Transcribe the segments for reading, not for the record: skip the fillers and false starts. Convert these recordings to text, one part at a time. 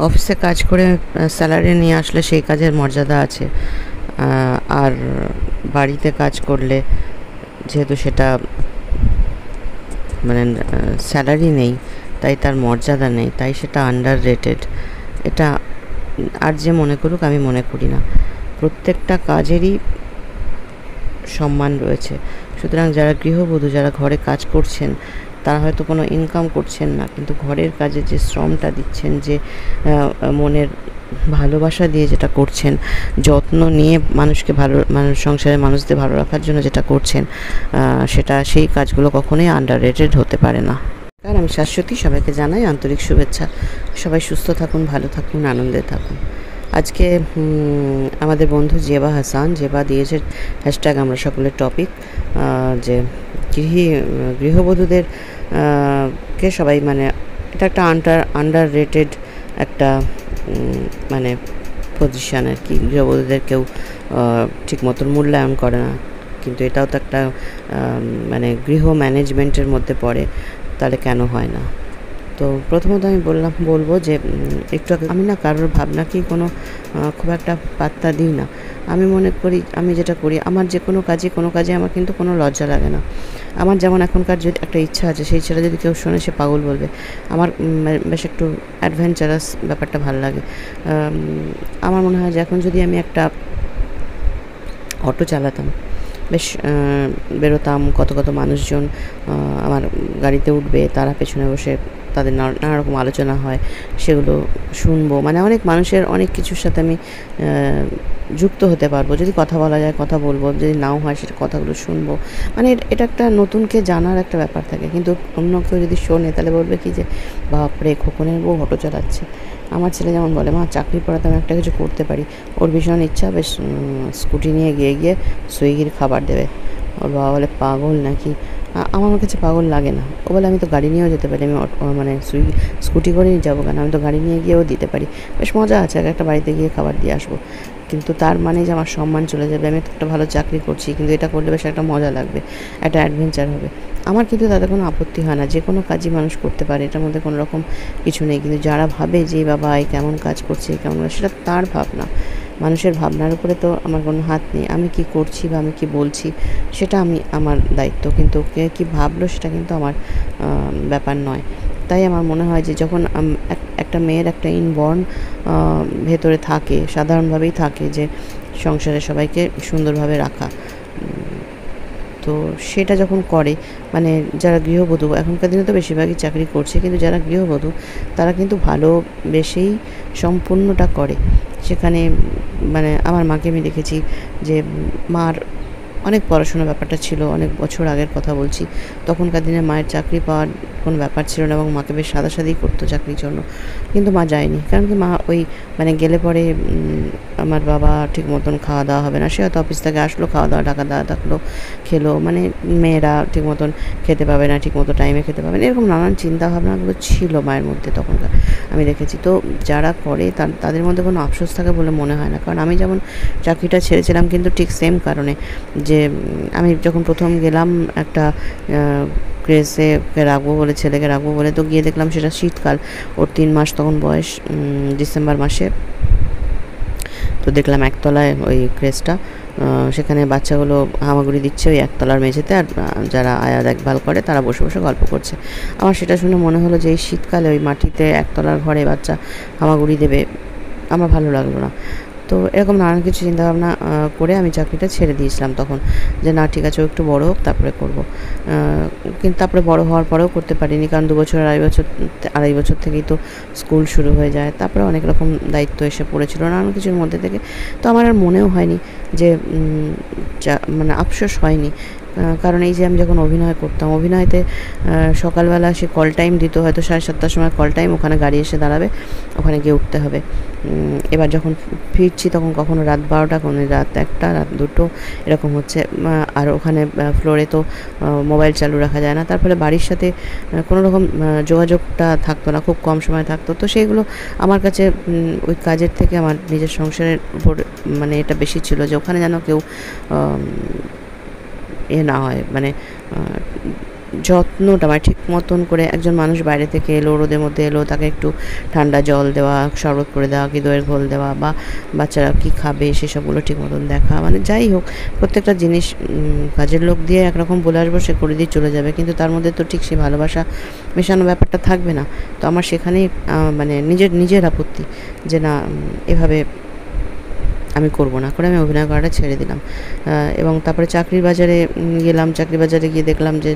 অফিসে কাজ করে স্যালারি নিয়ে আসলে সেই কাজের মর্যাদা আছে, আর বাড়িতে কাজ করলে যেহেতু সেটা মানে স্যালারি নেই, তাই তার মর্যাদা নেই, তাই সেটা আন্ডার রেটেড। এটা আর যে মনে করুক, আমি মনে করি না। প্রত্যেকটা কাজেরই সম্মান রয়েছে। সুতরাং যারা গৃহবধূ, যারা ঘরে কাজ করছেন, তারা হয়তো কোনো ইনকাম করছেন না, কিন্তু ঘরের কাজে যে শ্রমটা দিচ্ছেন, যে মনের ভালোবাসা দিয়ে যেটা করছেন, যত্ন নিয়ে মানুষকে সংসারের মানুষদের ভালো রাখার জন্য যেটা করছেন, সেই কাজগুলো কখনোই আন্ডার রেটেড হতে পারে না। আর আমি শাশ্বতী সবাইকে জানাই আন্তরিক শুভেচ্ছা। সবাই সুস্থ থাকুন, ভালো থাকুন, আনন্দে থাকুন। আজকে আমাদের বন্ধু জেবা হাসান দিয়েছে হ্যাশট্যাগ আমরা সকলের টপিক, যে গৃহবধূদের কে সবাই মানে এটা একটা আন্ডার রেটেড একটা মানে পজিশান আর কি। গৃহবধূদের কেউ ঠিক মতন মূল্যায়ন করে না, কিন্তু এটাও তো একটা মানে গৃহ ম্যানেজমেন্টের মধ্যে পড়ে, তাহলে কেন হয় না? তো প্রথমত আমি বলবো যে একটু আমি না কারোর ভাবনাকেই খুব একটা পাত্তা দিই না। আমি মনে করি, আমি যেটা করি, আমার যে কোনো কাজে আমার কিন্তু কোনো লজ্জা লাগে না। আমার যেমন এখনকার যদি একটা ইচ্ছা আছে, সেই ইচ্ছাটা যদি কেউ শোনে, সে পাগল বলবে। আমার বেশ একটু অ্যাডভেঞ্চারাস ব্যাপারটা ভালো লাগে। আমার মনে হয় যে এখন যদি আমি একটা অটো চালাতাম, বেশ বেরোতাম, কত মানুষজন আমার গাড়িতে উঠবে, তারা পেছনে বসে তাদের নানা রকম আলোচনা হয়, সেগুলো শুনবো। মানে অনেক মানুষের অনেক কিছুর সাথে আমি যুক্ত হতে পারবো। যদি কথা বলা যায় কথা বলবো, যদি নাও হয় সেটা কথাগুলো শুনবো। মানে এটা একটা নতুনকে জানার একটা ব্যাপার থাকে। কিন্তু অন্য কেউ যদি শোনে, তাহলে বলবে কি যে বাপরে, খোকনের বউ অটো চালাচ্ছে। আমার ছেলে যেমন বলে, মা চাকরির পড়াতে আমি একটা কিছু করতে পারি। ওর ভীষণ ইচ্ছা বেশ স্কুটি নিয়ে গিয়ে সুইগির খাবার দেবে। ওর বাবা বলে পাগল নাকি? আমার কাছে পাগল লাগে না। ও বলে আমি তো গাড়ি নিয়েও যেতে পারি, আমি মানে স্কুটি করেই যাবো কেন, আমি তো গাড়ি নিয়ে গিয়েও দিতে পারি। বেশ মজা আছে, একটা বাড়িতে গিয়ে খাবার দিয়ে আসবো। কিন্তু তার মানে যে আমার সম্মান চলে যাবে। আমি তো একটা ভালো চাকরি করছি, কিন্তু এটা করলে বেশ একটা মজা লাগবে, একটা অ্যাডভেঞ্চার হবে। আমার কিন্তু তাতে কোনো আপত্তি হয় না। যে কোনো কাজই মানুষ করতে পারে, এটার মধ্যে কোনো রকম কিছু নেই। কিন্তু যারা ভাবে যে বাবা এই কেমন কাজ করছে, কেমন, সেটা তার ভাবনা। মানুষের ভাবনার উপরে তো আমার কোনো হাত নেই। আমি কি করছি বা আমি কি বলছি, সেটা আমার দায়িত্ব। কিন্তু কে কী ভাবলো, সেটা কিন্তু আমার ব্যাপার নয়। তাই আমার মনে হয় যে যখন একটা মেয়ের একটা ইনবর্ন ভেতরে থাকে, সাধারণভাবেই থাকে, যে সংসারে সবাইকে সুন্দরভাবে রাখা, তো সেটা যখন করে, মানে যারা গৃহবধূ, এখনকার দিনে তো বেশিরভাগই চাকরি করছে, কিন্তু যারা গৃহবধূ তারা কিন্তু ভালোবেসেই সম্পূর্ণটা করে। সেখানে মানে আমার মাকে আমি দেখেছি যে মার অনেক পড়াশোনার ব্যাপারটা ছিল, অনেক বছর আগের কথা বলছি। তখনকার দিনে মায়ের চাকরি পাওয়ার কোনো ব্যাপার ছিল না, এবং মাকে বেশ সাদাসাদিই করতো চাকরির জন্য। কিন্তু মা যায়নি, কারণ কি মা ওই মানে গেলে পরে আমার বাবা ঠিক মতন খাওয়া দাওয়া হবে না। সে হয়তো অফিস থেকে আসলো, খাওয়া দাওয়া টাকা দেওয়া থাকলো, খেলো, মানে মেয়েরা ঠিক মতন খেতে পাবে না, ঠিক মতো টাইমে খেতে পাবে না, এরকম নানান চিন্তাভাবনাগুলো ছিল মায়ের মধ্যে তখনকার, আমি দেখেছি। তো যারা করে তাদের মধ্যে কোনো আফসোস থাকে বলে মনে হয় না। কারণ আমি যেমন চাকরিটা ছেড়েছিলাম, কিন্তু ঠিক সেম কারণে, যে আমি যখন প্রথম গেলাম একটা ক্রেসে রাখবো বলে, ছেলেকে রাখবো বলে, তো গিয়ে দেখলাম সেটা শীতকাল, ওর 3 মাস তখন বয়স, ডিসেম্বর মাসে। তো দেখলাম একতলায় ওই ক্রেসটা, সেখানে বাচ্চাগুলো হামাগুড়ি দিচ্ছে ওই একতলার মেঝেতে, আর যারা আয়া দেখভাল করে তারা বসে বসে গল্প করছে। আমার সেটা শুনে মনে হলো যে এই শীতকালে ওই মাটিতে একতলার ঘরে বাচ্চা হামাগুড়ি দেবে, আমার ভালো লাগলো না। তো এরকম নানান কিছু চিন্তাভাবনা করে আমি চাকরিটা ছেড়ে দিয়েছিলাম তখন, যে না ঠিক আছে, ও একটু বড়ো হোক তারপরে করবো। কিন্তু তারপরে বড় হওয়ার পরেও করতে পারিনি, কারণ 2 বছর 2.5 বছর থেকেই তো স্কুল শুরু হয়ে যায়। তারপরে অনেক রকম দায়িত্ব এসে পড়েছিল নানান কিছুর মধ্যে থেকে। তো আমার আর মনেও হয়নি যে মানে আফসোস হয়নি। কারণ এই যে আমি যখন অভিনয় করতাম, অভিনয়তে সকালবেলা সে কল টাইম দিত, হয়তো 7:30টার সময় কল টাইম, ওখানে গাড়ি এসে দাঁড়াবে, ওখানে গিয়ে উঠতে হবে। এবার যখন ফিরছি তখন কখনো রাত 12টা, কখনো রাত 1টা, রাত 2টো, এরকম হচ্ছে। আর ওখানে ফ্লোরে তো মোবাইল চালু রাখা যায় না, তার ফলে বাড়ির সাথে কোনো রকম যোগাযোগটা থাকতো না, খুব কম সময় থাকতো। তো সেইগুলো আমার কাছে ওই কাজের থেকে আমার নিজের সংসারের উপর মানে এটা বেশি ছিল, যে ওখানে যেন কেউ না হয়, মানে যত্নটা মানে ঠিক মতন করে একজন মানুষ বাইরে থেকে এলো, রোদের মধ্যে এলো, তাকে একটু ঠান্ডা জল দেওয়া, শরবত করে দেওয়া, কি দইয়ের ঘোল দেওয়া, বা বাচ্চারা কী খাবে সেসবগুলো ঠিক মতন দেখা, মানে যাই হোক প্রত্যেকটা জিনিস কাজের লোক দিয়ে একরকম বলে আসবো, সে করে দিয়ে চলে যাবে, কিন্তু তার মধ্যে তো ঠিক সেই ভালোবাসা মেশানো ব্যাপারটা থাকবে না। তো আমার সেখানেই মানে নিজের আপত্তি যে না, এভাবে আমি করব না, করে আমি অভিনয় করাটা ছেড়ে দিলাম। এবং তারপরে চাকরির বাজারে গেলাম। চাকরির বাজারে গিয়ে দেখলাম যে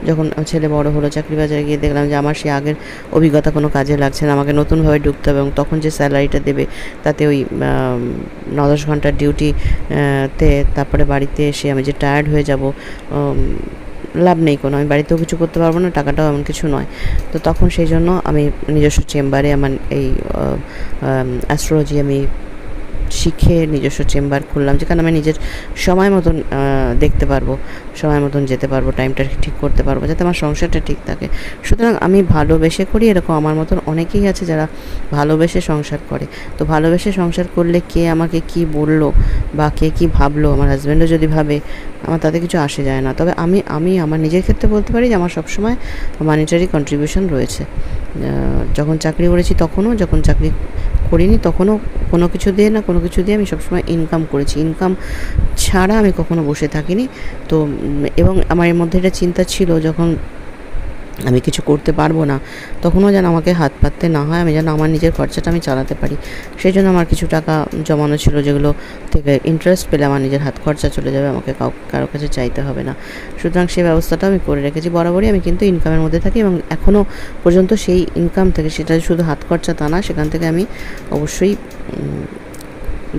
যখন ছেলে বড় হলো, চাকরির বাজারে গিয়ে দেখলাম যে আমার সেই আগের অভিজ্ঞতা কোনো কাজে লাগছে না, আমাকে নতুনভাবে ঢুকতে হবে, এবং তখন যে স্যালারিটা দেবে তাতে ওই 9-10 ঘন্টার ডিউটি তে তারপরে বাড়িতে এসে আমি যে টায়ার্ড হয়ে যাব, লাভ নেই কোনো, আমি বাড়িতেও কিছু করতে পারবো না, টাকাটাও এমন কিছু নয়। তো তখন সেই জন্য আমি নিজস্ব চেম্বারে আমার এই অ্যাস্ট্রোলজি আমি শিখে নিজস্ব চেম্বার খুললাম, যেখানে আমি নিজের সময় মতন দেখতে পারবো, সময় মতন যেতে পারবো, টাইমটা ঠিক করতে পারবো, যাতে আমার সংসারটা ঠিক থাকে। সুতরাং আমি ভালোবেসে করি, এরকম আমার মতন অনেকেই আছে যারা ভালোবেসে সংসার করে। তো ভালোবেসে সংসার করলে কে আমাকে কি বললো বা কে কি ভাবলো, আমার হাজব্যান্ডও যদি ভাবে, আমার তাতে কিছু আসে যায় না। তবে আমি আমার নিজের ক্ষেত্রে বলতে পারি যে আমার সবসময় মানিটারি কন্ট্রিবিউশন রয়েছে। যখন চাকরি করেছি তখনও, যখন চাকরি করিনি তখনও কোনো কিছু দিয়ে না কোনো কিছু দিয়ে আমি সবসময় ইনকাম করেছি। ইনকাম ছাড়া আমি কখনো বসে থাকিনি। তো এবং আমার এর মধ্যে একটা চিন্তা ছিল, যখন আমি কিছু করতে পারবো না তখনও যেন আমাকে হাত পাততে না হয়, আমি যেন আমার নিজের খরচাটা আমি চালাতে পারি। সেই জন্য আমার কিছু টাকা জমানো ছিল, যেগুলো থেকে ইন্টারেস্ট পেলে আমার নিজের হাত খরচা চলে যাবে, আমাকে কারো কাছে চাইতে হবে না। সুতরাং সেই ব্যবস্থাটা আমি করে রেখেছি। বরাবরই আমি কিন্তু ইনকামের মধ্যে থাকি, এবং এখনও পর্যন্ত সেই ইনকাম থেকে, সেটা শুধু হাত খরচা তা না, সেখান থেকে আমি অবশ্যই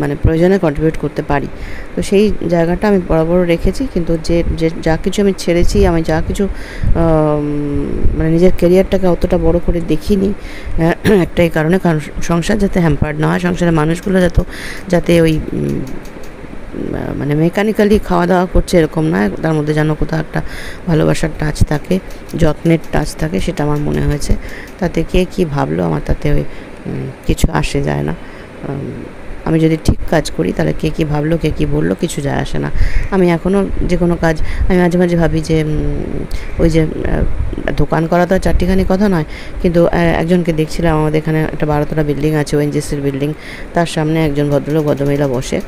মানে প্রয়োজনে কন্ট্রিবিউট করতে পারি। তো সেই জায়গাটা আমি বরাবর রেখেছি। কিন্তু যা কিছু আমি ছেড়েছি, আমি যা কিছু মানে নিজের কেরিয়ারটাকে অতটা বড় করে দেখিনি, একটাই কারণে, কারণ সংসার যাতে হ্যাম্পার্ড না হয়, সংসারের মানুষগুলো যাতে ওই মানে মেকানিক্যালি খাওয়া দাওয়া করছে এরকম নয়, তার মধ্যে যেন কোথাও একটা ভালোবাসার টাচ থাকে, যত্নের টাচ থাকে, সেটা আমার মনে হয়েছে। তাতে কে কী ভাবলো আমার তাতে ওই কিছু আসে যায় না। আমি যদি ঠিক কাজ করি তাহলে কে কী ভাবলো, কে কী বললো, কিছু যায় আসে না। আমি এখনও যে কোনো কাজ, আমি মাঝে মাঝে ভাবি যে ওই যে দোকান করা তো চারটিখানি কথা নয়, কিন্তু একজনকে দেখছিলাম, আমাদের এখানে একটা 12তলা বিল্ডিং আছে, ওএনজিসির বিল্ডিং, তার সামনে একজন ভদ্রলোক ভদ্রমহিলা বসে,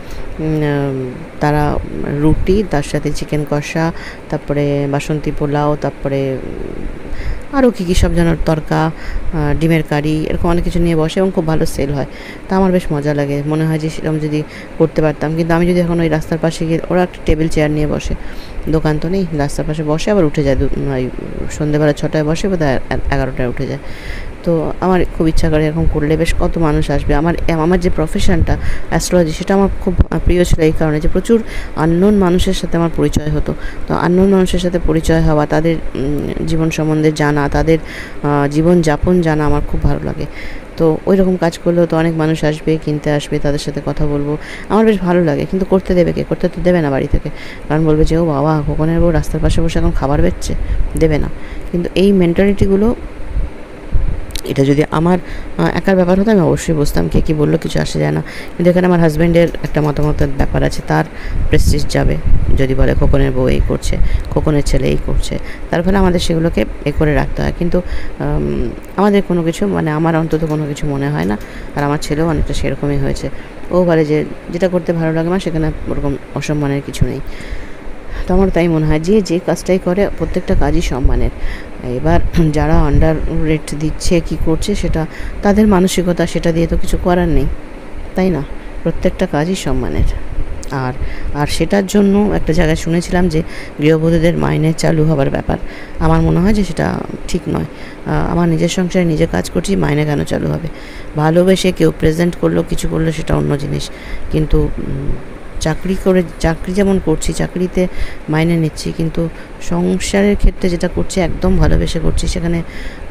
তারা রুটি, তার সাথে চিকেন কষা, তারপরে বাসন্তী পোলাও, তারপরে আরও কী সব যেন তরকা, ডিমের কারি, এরকম অনেক কিছু নিয়ে বসে, এবং খুব ভালো সেল হয়। তা আমার বেশ মজা লাগে, মনে হয় যে সেরকম যদি করতে পারতাম। কিন্তু আমি যদি এখন ওই রাস্তার পাশে গিয়ে, ওরা একটা টেবিল চেয়ার নিয়ে বসে, দোকান তো নেই, রাস্তার পাশে বসে আবার উঠে যায়, ওই সন্ধ্যেবেলা 6টায় বসে, বোধহয় 11টায় উঠে যায়। তো আমার খুব ইচ্ছা করে এরকম করলে বেশ কত মানুষ আসবে। আমার যে প্রফেশনটা অ্যাস্ট্রোলজি, সেটা আমার খুব প্রিয় ছিল এই কারণে যে প্রচুর আননোন মানুষের সাথে আমার পরিচয় হতো। তো আননোন মানুষের সাথে পরিচয় হওয়া, তাদের জীবন সম্বন্ধে জানা, তাদের জীবনযাপন জানা আমার খুব ভালো লাগে। তো ওই রকম কাজ করলেও তো অনেক মানুষ আসবে, কিনতে আসবে, তাদের সাথে কথা বলবো, আমার বেশ ভালো লাগে। কিন্তু করতে দেবে কে? করতে তো দেবে না বাড়ি থেকে, কারণ বলবে যে ও বাবা, খোকনের বউ রাস্তার পাশে বসে এখন খাবার বেচছে, দেবে না। কিন্তু এই মেন্টালিটিগুলো, এটা যদি আমার একার ব্যাপার হতো, আমি অবশ্যই বুঝতাম কে কী বললো, কিছু আসে যায় না। কিন্তু এখানে আমার হাজব্যান্ডের একটা মতামতের ব্যাপার আছে, তার প্রেস্টিজ যাবে যদি বলে খোকনের বউ এই করছে, খোকনের ছেলে এই করছে, তার ফলে আমাদের সেগুলোকে করে রাখতে হয়। কিন্তু আমাদের কোনো কিছু, মানে আমার অন্তত কোনো কিছু মনে হয় না। আর আমার ছেলেও অনেকটা সেরকমই হয়েছে। ও বলে যে যেটা করতে ভালো লাগে না, সেখানে ওরকম অসম্মানের কিছু নেই। তো আমার তাই মনে হয় যে কাজটাই করে, প্রত্যেকটা কাজই সম্মানের। এবার যারা আন্ডার রেট দিচ্ছে, কি করছে, সেটা তাদের মানসিকতা, সেটা দিয়ে তো কিছু করার নেই, তাই না? প্রত্যেকটা কাজই সম্মানের। আর সেটার জন্য একটা জায়গায় শুনেছিলাম যে গৃহবধূদের মাইনে চালু হবার ব্যাপার। আমার মনে হয় যে সেটা ঠিক নয়। আমার নিজের সংসারে নিজে কাজ করছি, মাইনে কেন চালু হবে? ভালোবেসে কেউ প্রেজেন্ট করলো, কিছু করলো, সেটা অন্য জিনিস। কিন্তু চাকরি যেমন করছি, চাকরিতে মাইনে নিচ্ছি, কিন্তু সংসারের ক্ষেত্রে যেটা করছি একদম ভালোবেসে করছি, সেখানে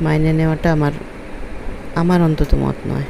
মাইনে নেওয়াটা আমার অন্তত মত নয়।